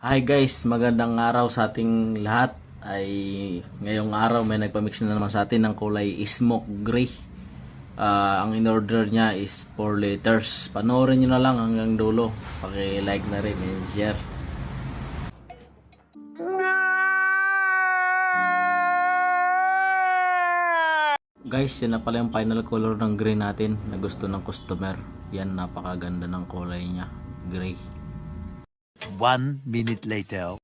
Hi guys, magandang araw sa ating lahat. Ay ngayong araw may nagpamix na naman sa atin ng kulay smoke gray. Ang in-order niya is 4 liters. Panoorin niyo na lang hanggang dulo. Paki-like na rin and share. Guys, yan na pala yung final color ng gray natin na gusto ng customer. Yan, napakaganda ng kulay niya, gray. 1 minute later.